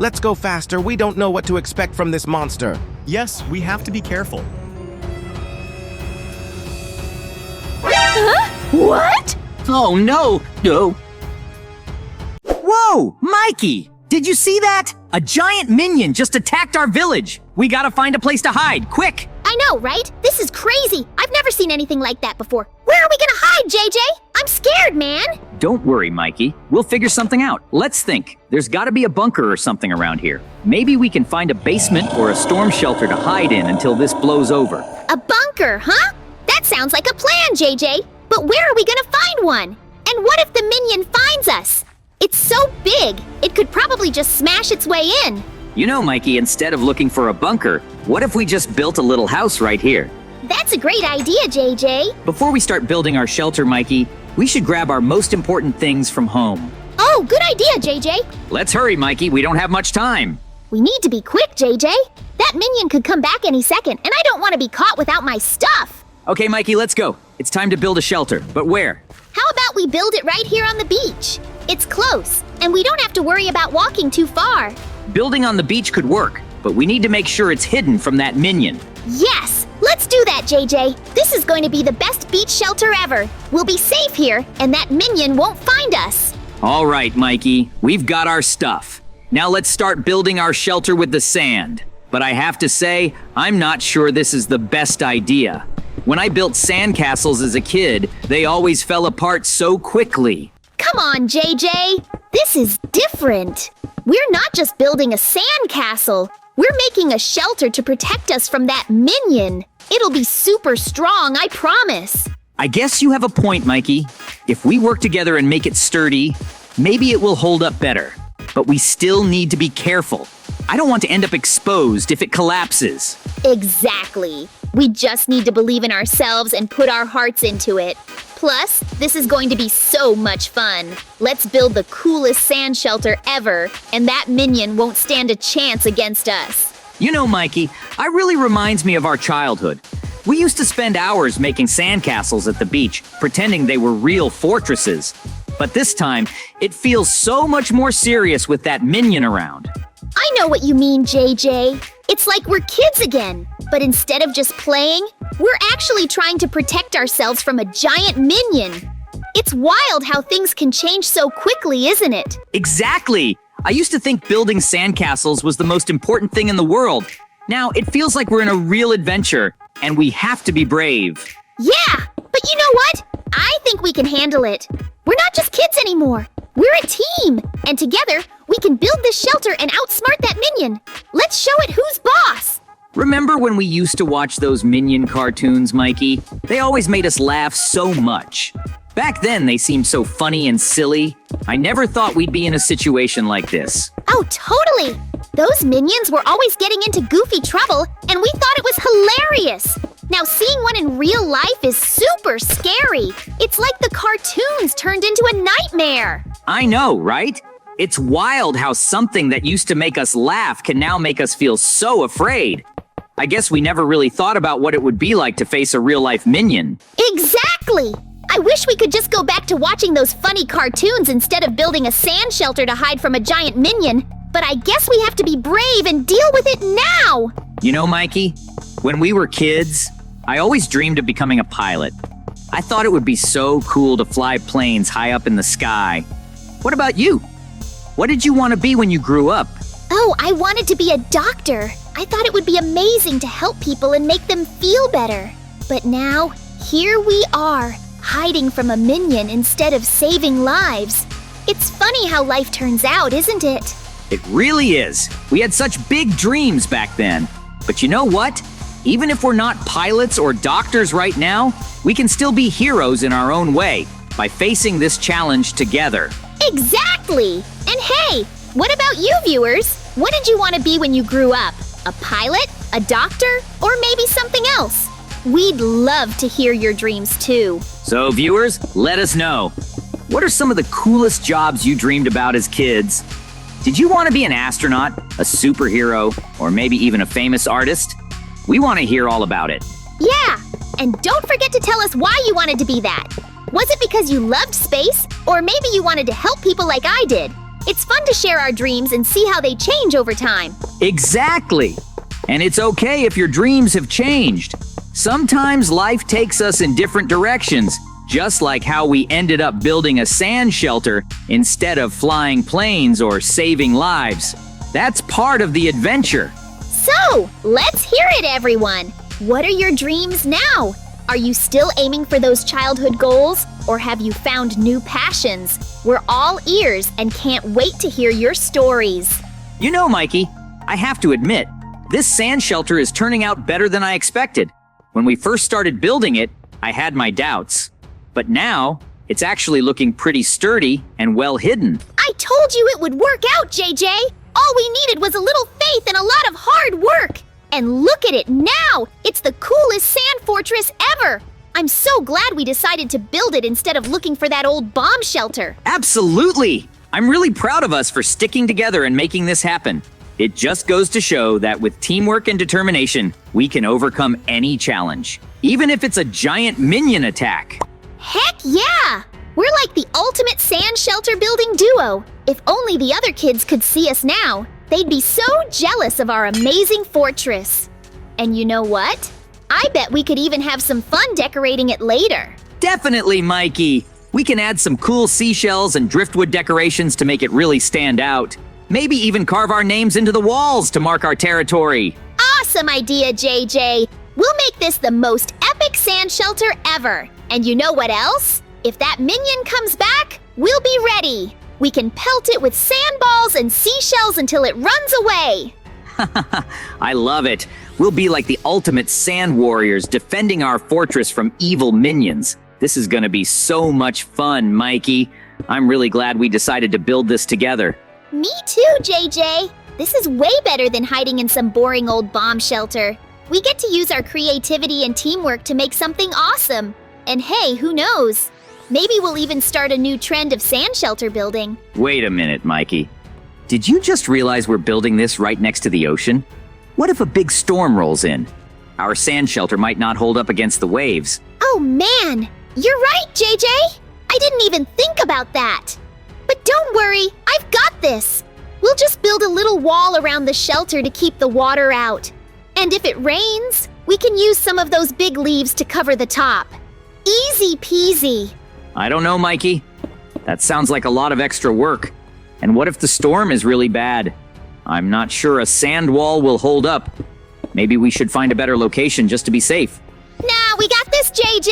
Let's go faster. We don't know what to expect from this monster. Yes, we have to be careful. Huh? What? Oh, no. No. Whoa, Mikey! Did you see that? A giant minion just attacked our village. We gotta find a place to hide, quick! I know, right? This is crazy. I've never seen anything like that before. Where are we gonna hide, JJ? I'm scared, man. Don't worry, Mikey. We'll figure something out. Let's think. There's gotta be a bunker or something around here. Maybe we can find a basement or a storm shelter to hide in until this blows over. A bunker, huh? That sounds like a plan, JJ. But where are we gonna find one? And what if the minion finds us? It's so big, it could probably just smash its way in. You know, Mikey, instead of looking for a bunker, what if we just built a little house right here? That's a great idea, JJ. Before we start building our shelter, Mikey, we should grab our most important things from home. Oh, good idea, JJ. Let's hurry, Mikey. We don't have much time. We need to be quick, JJ. That minion could come back any second, and I don't want to be caught without my stuff. Okay, Mikey, let's go. It's time to build a shelter, but where? How about we build it right here on the beach? It's close, and we don't have to worry about walking too far. Building on the beach could work, but we need to make sure it's hidden from that minion. Yes! Let's do that, JJ. This is going to be the best beach shelter ever. We'll be safe here, and that minion won't find us. All right, Mikey. We've got our stuff. Now let's start building our shelter with the sand. But I have to say, I'm not sure this is the best idea. When I built sandcastles as a kid, they always fell apart so quickly. Come on, JJ. This is different. We're not just building a sandcastle. We're making a shelter to protect us from that minion. It'll be super strong, I promise. I guess you have a point, Mikey. If we work together and make it sturdy, maybe it will hold up better. But we still need to be careful. I don't want to end up exposed if it collapses. Exactly. We just need to believe in ourselves and put our hearts into it. Plus, this is going to be so much fun. Let's build the coolest sand shelter ever, and that minion won't stand a chance against us. You know, Mikey, it really reminds me of our childhood. We used to spend hours making sandcastles at the beach, pretending they were real fortresses. But this time, it feels so much more serious with that minion around. I know what you mean, JJ. It's like we're kids again. But instead of just playing, we're actually trying to protect ourselves from a giant minion. It's wild how things can change so quickly, isn't it? Exactly! I used to think building sandcastles was the most important thing in the world. Now, it feels like we're in a real adventure, and we have to be brave. Yeah, but you know what? I think we can handle it. We're not just kids anymore. We're a team, and together, we can build this shelter and outsmart that minion. Let's show it who's boss. Remember when we used to watch those Minion cartoons, Mikey? They always made us laugh so much. Back then, they seemed so funny and silly. I never thought we'd be in a situation like this. Oh, totally. Those minions were always getting into goofy trouble, and we thought it was hilarious. Now, seeing one in real life is super scary. It's like the cartoons turned into a nightmare. I know, right? It's wild how something that used to make us laugh can now make us feel so afraid. I guess we never really thought about what it would be like to face a real-life minion. Exactly! I wish we could just go back to watching those funny cartoons instead of building a sand shelter to hide from a giant minion. But I guess we have to be brave and deal with it now! You know, Mikey, when we were kids, I always dreamed of becoming a pilot. I thought it would be so cool to fly planes high up in the sky. What about you? What did you want to be when you grew up? Oh, I wanted to be a doctor. I thought it would be amazing to help people and make them feel better. But now, here we are, hiding from a minion instead of saving lives. It's funny how life turns out, isn't it? It really is. We had such big dreams back then. But you know what? Even if we're not pilots or doctors right now, we can still be heroes in our own way by facing this challenge together. Exactly! And hey, what about you viewers? What did you want to be when you grew up? A pilot? A doctor? Or maybe something else? We'd love to hear your dreams too. So viewers, let us know. What are some of the coolest jobs you dreamed about as kids? Did you want to be an astronaut, a superhero, or maybe even a famous artist? We want to hear all about it. Yeah, and don't forget to tell us why you wanted to be that. Was it because you loved space? Or maybe you wanted to help people like I did? It's fun to share our dreams and see how they change over time. Exactly. And it's okay if your dreams have changed. Sometimes life takes us in different directions, just like how we ended up building a sand shelter instead of flying planes or saving lives. That's part of the adventure. So, let's hear it, everyone. What are your dreams now? Are you still aiming for those childhood goals, or have you found new passions? We're all ears and can't wait to hear your stories. You know, Mikey, I have to admit, this sand shelter is turning out better than I expected. When we first started building it, I had my doubts. But now, it's actually looking pretty sturdy and well hidden. I told you it would work out, JJ! All we needed was a little faith and a lot of hard work! And look at it now! It's the coolest sand fortress ever! I'm so glad we decided to build it instead of looking for that old bomb shelter. Absolutely! I'm really proud of us for sticking together and making this happen. It just goes to show that with teamwork and determination, we can overcome any challenge, even if it's a giant minion attack. Heck yeah! We're like the ultimate sand shelter building duo. If only the other kids could see us now, they'd be so jealous of our amazing fortress. And you know what? I bet we could even have some fun decorating it later. Definitely, Mikey. We can add some cool seashells and driftwood decorations to make it really stand out. Maybe even carve our names into the walls to mark our territory. Awesome idea, JJ. We'll make this the most epic sand shelter ever. And you know what else? If that minion comes back, we'll be ready. We can pelt it with sandballs and seashells until it runs away. I love it. We'll be like the ultimate sand warriors defending our fortress from evil minions. This is gonna be so much fun, Mikey. I'm really glad we decided to build this together. Me too, JJ. This is way better than hiding in some boring old bomb shelter. We get to use our creativity and teamwork to make something awesome. And hey, who knows? Maybe we'll even start a new trend of sand shelter building. Wait a minute, Mikey. Did you just realize we're building this right next to the ocean? What if a big storm rolls in? Our sand shelter might not hold up against the waves. Oh man, you're right, JJ. I didn't even think about that. But don't worry, I've got this. We'll just build a little wall around the shelter to keep the water out. And if it rains, we can use some of those big leaves to cover the top. Easy peasy. I don't know, Mikey. That sounds like a lot of extra work. And what if the storm is really bad? I'm not sure a sand wall will hold up. Maybe we should find a better location just to be safe. Nah, we got this, JJ.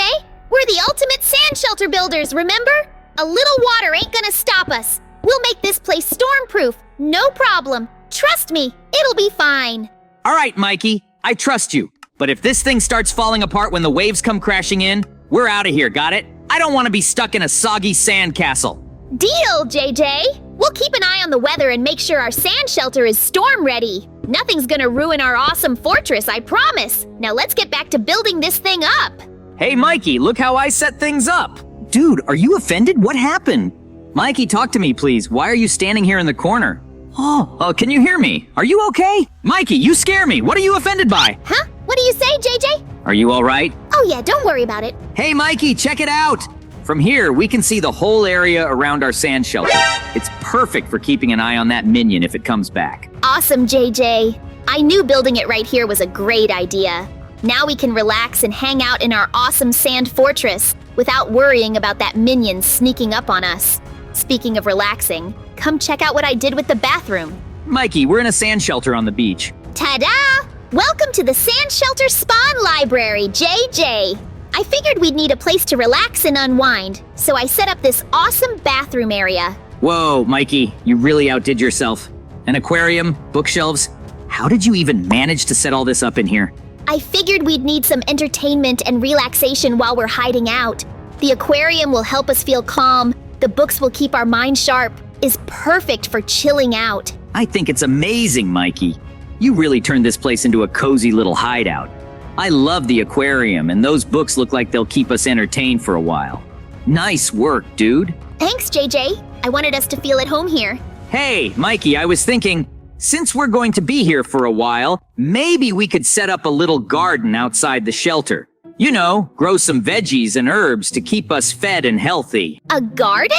We're the ultimate sand shelter builders, remember? A little water ain't gonna stop us. We'll make this place storm-proof. No problem. Trust me, it'll be fine. All right, Mikey, I trust you. But if this thing starts falling apart when the waves come crashing in, we're out of here, got it? I don't want to be stuck in a soggy sand castle. Deal, JJ. We'll keep an eye on the weather and make sure our sand shelter is storm-ready. Nothing's gonna ruin our awesome fortress, I promise. Now let's get back to building this thing up. Hey, Mikey, look how I set things up. Dude, are you offended? What happened? Mikey, talk to me, please. Why are you standing here in the corner? Oh, can you hear me? Are you okay? Mikey, you scare me. What are you offended by? Huh? What do you say, JJ? Are you all right? Oh yeah, don't worry about it. Hey, Mikey, check it out. From here, we can see the whole area around our sand shelter. It's perfect for keeping an eye on that minion if it comes back. Awesome, JJ. I knew building it right here was a great idea. Now we can relax and hang out in our awesome sand fortress without worrying about that minion sneaking up on us. Speaking of relaxing, come check out what I did with the bathroom. Mikey, we're in a sand shelter on the beach. Ta-da! Welcome to the Sand Shelter Spawn Library, JJ. I figured we'd need a place to relax and unwind, so I set up this awesome bathroom area. Whoa, Mikey, you really outdid yourself. An aquarium, bookshelves. How did you even manage to set all this up in here? I figured we'd need some entertainment and relaxation while we're hiding out. The aquarium will help us feel calm. The books will keep our mind sharp. Is perfect for chilling out. I think it's amazing, Mikey. You really turned this place into a cozy little hideout. I love the aquarium, and those books look like they'll keep us entertained for a while. Nice work, dude. Thanks, JJ. I wanted us to feel at home here. Hey, Mikey, I was thinking, since we're going to be here for a while, maybe we could set up a little garden outside the shelter. You know, grow some veggies and herbs to keep us fed and healthy. A garden?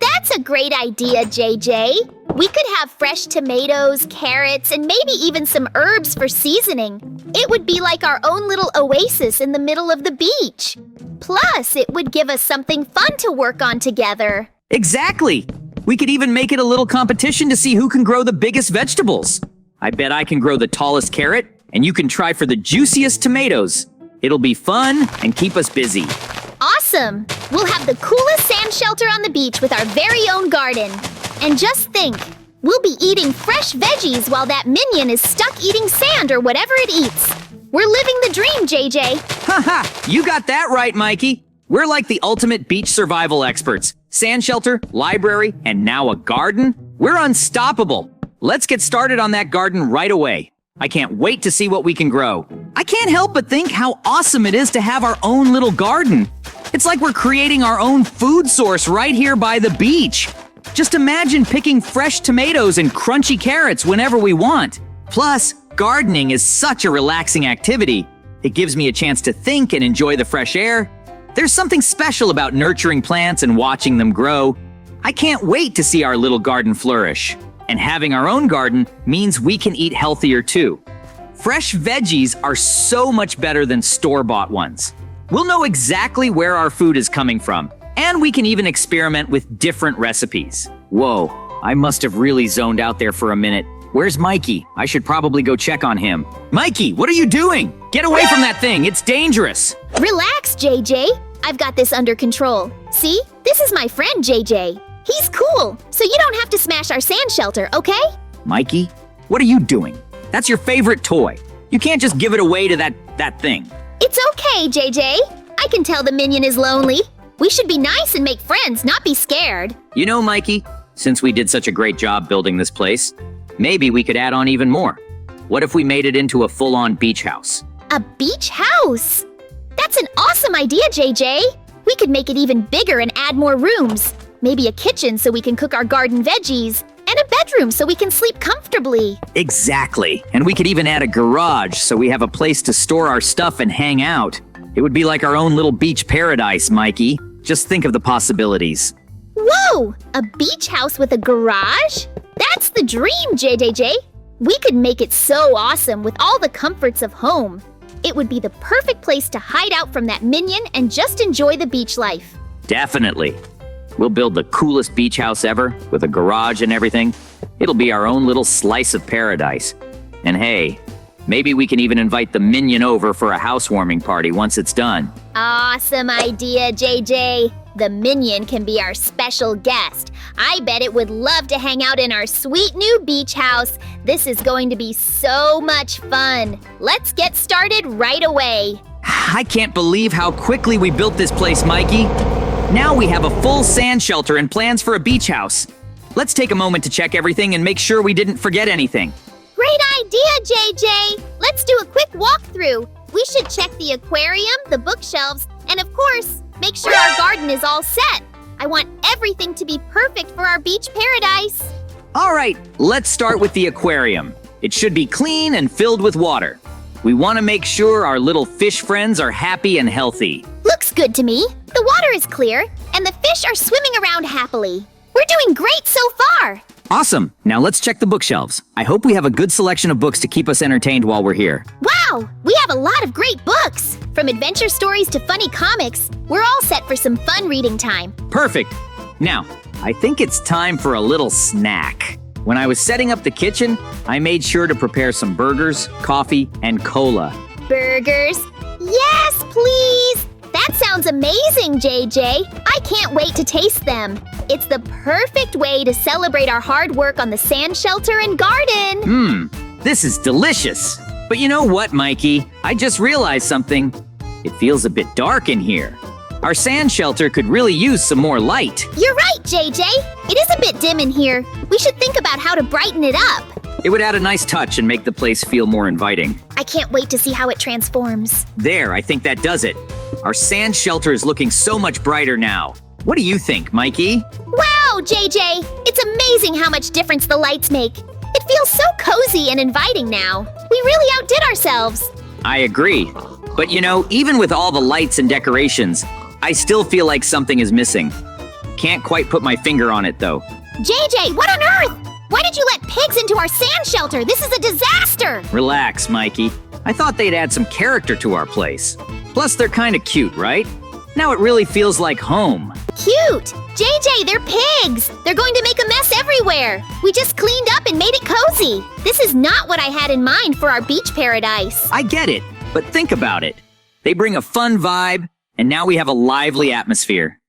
That That's a great idea, JJ. We could have fresh tomatoes, carrots, and maybe even some herbs for seasoning. It would be like our own little oasis in the middle of the beach. Plus, it would give us something fun to work on together. Exactly! We could even make it a little competition to see who can grow the biggest vegetables. I bet I can grow the tallest carrot, and you can try for the juiciest tomatoes. It'll be fun and keep us busy. Awesome! We'll have the coolest sand shelter on the beach with our very own garden. And just think, we'll be eating fresh veggies while that minion is stuck eating sand or whatever it eats. We're living the dream, JJ. Haha, you got that right, Mikey. We're like the ultimate beach survival experts. Sand shelter, library, and now a garden? We're unstoppable. Let's get started on that garden right away. I can't wait to see what we can grow. I can't help but think how awesome it is to have our own little garden. It's like we're creating our own food source right here by the beach. Just imagine picking fresh tomatoes and crunchy carrots whenever we want. Plus, gardening is such a relaxing activity. It gives me a chance to think and enjoy the fresh air. There's something special about nurturing plants and watching them grow. I can't wait to see our little garden flourish. And having our own garden means we can eat healthier too. Fresh veggies are so much better than store-bought ones. We'll know exactly where our food is coming from, and we can even experiment with different recipes. Whoa, I must have really zoned out there for a minute. Where's Mikey? I should probably go check on him. Mikey, what are you doing? Get away from that thing, it's dangerous. Relax, JJ. I've got this under control. See, this is my friend JJ. He's cool, so you don't have to smash our sand shelter, okay? Mikey, what are you doing? That's your favorite toy. You can't just give it away to that thing. It's okay, JJ. I can tell the minion is lonely. We should be nice and make friends, not be scared. You know, Mikey, since we did such a great job building this place, maybe we could add on even more. What if we made it into a full-on beach house? A beach house? That's an awesome idea, JJ. We could make it even bigger and add more rooms. Maybe a kitchen so we can cook our garden veggies, and a bedroom so we can sleep comfortably. Exactly. And we could even add a garage so we have a place to store our stuff and hang out. It would be like our own little beach paradise, Mikey. Just think of the possibilities. Whoa! A beach house with a garage? That's the dream, JJJ. We could make it so awesome with all the comforts of home. It would be the perfect place to hide out from that minion and just enjoy the beach life. Definitely. We'll build the coolest beach house ever, with a garage and everything. It'll be our own little slice of paradise. And hey, maybe we can even invite the minion over for a housewarming party once it's done. Awesome idea, JJ. The minion can be our special guest. I bet it would love to hang out in our sweet new beach house. This is going to be so much fun. Let's get started right away. I can't believe how quickly we built this place, Mikey. Now we have a full sand shelter and plans for a beach house. Let's take a moment to check everything and make sure we didn't forget anything. Great idea, JJ. Let's do a quick walkthrough. We should check the aquarium, the bookshelves, and of course, make sure our garden is all set. I want everything to be perfect for our beach paradise. All right, let's start with the aquarium. It should be clean and filled with water. We want to make sure our little fish friends are happy and healthy. Looks good to me. The water is clear, and the fish are swimming around happily. We're doing great so far. Awesome. Now let's check the bookshelves. I hope we have a good selection of books to keep us entertained while we're here. Wow, we have a lot of great books. From adventure stories to funny comics, we're all set for some fun reading time. Perfect. Now, I think it's time for a little snack. When I was setting up the kitchen, I made sure to prepare some burgers, coffee, and cola. Burgers? Yes, please! That sounds amazing, JJ. I can't wait to taste them. It's the perfect way to celebrate our hard work on the sand shelter and garden. This is delicious. But you know what, Mikey? I just realized something. It feels a bit dark in here. Our sand shelter could really use some more light. You're right, JJ. It is a bit dim in here. We should think about how to brighten it up. It would add a nice touch and make the place feel more inviting. I can't wait to see how it transforms. There, I think that does it. Our sand shelter is looking so much brighter now. What do you think, Mikey? Wow, JJ! It's amazing how much difference the lights make. It feels so cozy and inviting now. We really outdid ourselves. I agree. But you know, even with all the lights and decorations, I still feel like something is missing. Can't quite put my finger on it, though. JJ, what on earth? Why did you let pigs into our sand shelter? This is a disaster! Relax, Mikey. I thought they'd add some character to our place. Plus, they're kinda cute, right? Now it really feels like home. Cute! JJ, they're pigs! They're going to make a mess everywhere! We just cleaned up and made it cozy! This is not what I had in mind for our beach paradise. I get it, but think about it. They bring a fun vibe, and now we have a lively atmosphere.